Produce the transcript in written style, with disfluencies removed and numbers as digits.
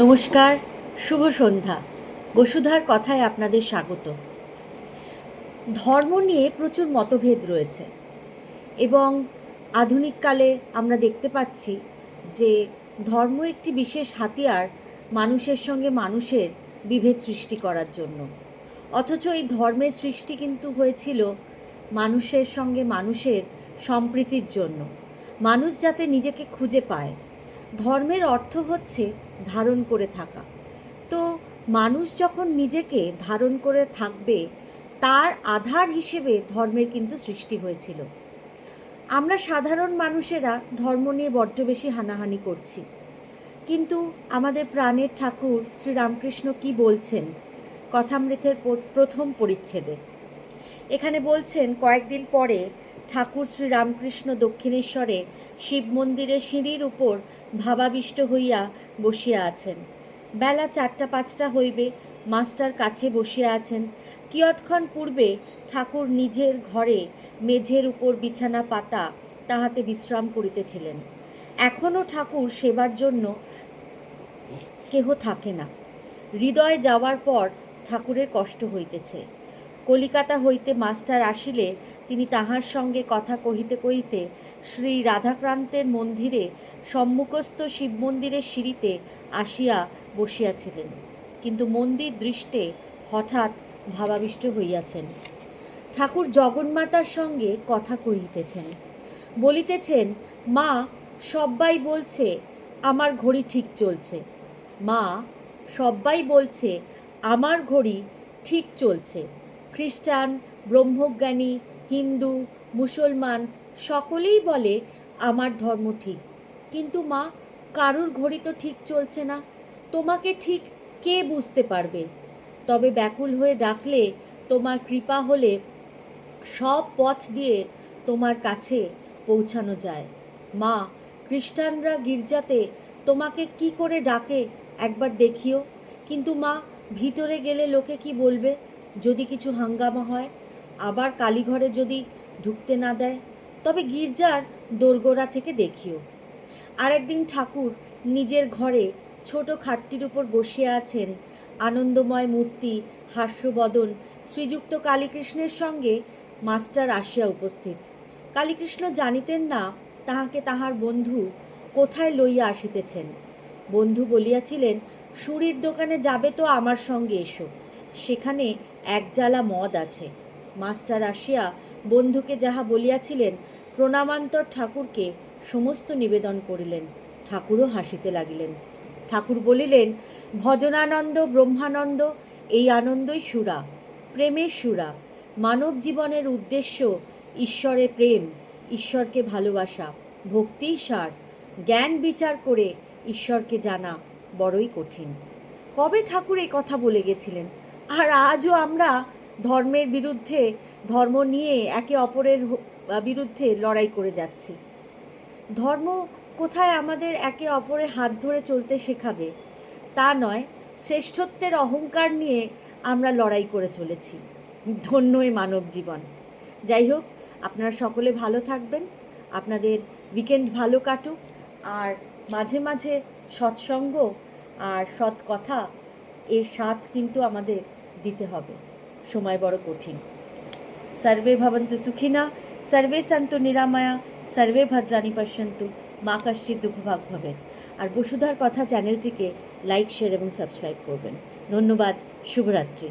নমস্কার, শুভ সন্ধ্যা। বসুধার কথায় আপনাদের স্বাগত। ধর্ম নিয়ে প্রচুর মতভেদ রয়েছে এবং আধুনিককালে আমরা দেখতে পাচ্ছি যে ধর্ম একটি বিশেষ হাতিয়ার মানুষের সঙ্গে মানুষের বিভেদ সৃষ্টি করার জন্য। অথচ এই ধর্মের সৃষ্টি কিন্তু হয়েছিল মানুষের সঙ্গে মানুষের সম্প্রীতির জন্য, মানুষ যাতে নিজেকে খুঁজে পায়। ধর্মের অর্থ হচ্ছে ধারণ করে থাকা। তো মানুষ যখন নিজেকে ধারণ করে থাকবে, তার আধার হিসেবে ধর্মের কিন্তু সৃষ্টি হয়েছিল। আমরা সাধারণ মানুষেরা ধর্ম নিয়ে বড্ড বেশি হানাহানি করছি, কিন্তু আমাদের প্রাণের ঠাকুর শ্রীরামকৃষ্ণ কি বলছেন কথামৃতের প্রথম পরিচ্ছেদে। এখানে বলছেন, কয়েকদিন পরে ঠাকুর শ্রীরামকৃষ্ণ দক্ষিণেশ্বরে শিব মন্দিরের সিঁড়ির উপর ভাবাবিষ্ট হইয়া বসিয়া আছেন। বেলা 4টা-5টা হইবে। মাস্টার কাছে বসিয়া আছেন। কিয়ৎক্ষণ পূর্বে ঠাকুর নিজের ঘরে মেঝের উপর বিছানা পাতা তাহাতে বিশ্রাম করিতেছিলেন। এখনও ঠাকুর সেবার জন্য কেহ থাকে না। হৃদয় যাওয়ার পর ঠাকুরের কষ্ট হইতেছে। কলিকাতা হইতে মাস্টার আসিলে তিনি তাহার সঙ্গে কথা কহিতে কহিতে শ্রী রাধাকান্তের মন্দিরে সম্মুখস্থ শিব মন্দিরের সিঁড়িতে আসিয়া বসিয়াছিলেন, কিন্তু মন্দির দৃষ্টে হঠাৎ ভাবাবিষ্ট হইয়াছেন। ঠাকুর জগন্মাতার সঙ্গে কথা কহিতেছেন, বলিতেছেন, মা, সব্বাই বলছে আমার ঘড়ি ঠিক চলছে। মা, সব্বাই বলছে আমার ঘড়ি ঠিক চলছে। খ্রিস্টান, ব্রহ্মজ্ঞানী, হিন্দু, মুসলমান সকলেই বলে আমার ধর্ম ঠিক, কিন্তু মা, কারুর ঘড়ি তো ঠিক চলছে না। তোমাকে ঠিক কে বুঝতে পারবে? তবে ব্যাকুল হয়ে ডাকলে, তোমার কৃপা হলে সব পথ দিয়ে তোমার কাছে পৌঁছানো যায়। মা, খ্রিস্টানরা গির্জাতে তোমাকে কি করে ডাকে একবার দেখিও। কিন্তু মা, ভিতরে গেলে লোকে কি বলবে যদি কিছু হাঙ্গামা হয়? আবার কালীঘরে যদি ঢুকতে না দেয়? তবে গির্জার দোরগোড়া থেকে দেখিও। আরেকদিন ঠাকুর নিজের ঘরে ছোট খাটটির উপর বসিয়া আছেন। আনন্দময় মূর্তি, হাস্যবদন শ্রীযুক্ত কালীকৃষ্ণের সঙ্গে মাস্টার আসিয়া উপস্থিত। কালীকৃষ্ণ জানিতেন না তাহাকে তাহার বন্ধু কোথায় লইয়া আসিতেছেন। বন্ধু বলিয়াছিলেন, সুরির দোকানে যাবে তো আমার সঙ্গে এসো, সেখানে এক জালা মদ আছে। মাস্টার আসিয়া বন্ধুকে যাহা বলিয়াছিলেন প্রণামান্তর ঠাকুরকে সমস্ত নিবেদন করিলেন। ঠাকুরও হাসিতে লাগিলেন। ঠাকুর বলিলেন, ভজনানন্দ, ব্রহ্মানন্দ, এই আনন্দই সুরা, প্রেমের সুরা। মানব জীবনের উদ্দেশ্য ঈশ্বরের প্রেম, ঈশ্বরকে ভালোবাসা, ভক্তিই সার। জ্ঞান বিচার করে ঈশ্বরকে জানা বড়ই কঠিন। কবে ঠাকুর এই কথা বলে গেছিলেন, আর আজও আমরা ধর্মের বিরুদ্ধে, ধর্ম নিয়ে একে অপরের বিরুদ্ধে লড়াই করে যাচ্ছি। ধর্ম কোথায় আমাদের একে অপরের হাত ধরে চলতে শেখাবে তা নয়, শ্রেষ্ঠত্বের অহংকার নিয়ে আমরা লড়াই করে চলেছি। ধন্যই মানব জীবন। যাই হোক, আপনারা সকলে ভালো থাকবেন, আপনাদের উইকেন্ড ভালো কাটুক, আর মাঝে মাঝে সৎসঙ্গ আর সৎ কথা এর সাথ কিন্তু আমাদের দিতে হবে। সময় বড় কঠিন। সর্বে ভবন্তু সুখিনা, সর্বে সন্তু নিরাময়া, সর্বে ভদ্রাণি পশ্যন্তু, মা কশ্চিৎ দুঃখভাগ ভবেৎ। আর বসুধার কথা চ্যানেলটিকে লাইক, শেয়ার এবং সাবস্ক্রাইব করবেন। ধন্যবাদ। শুভরাত্রি।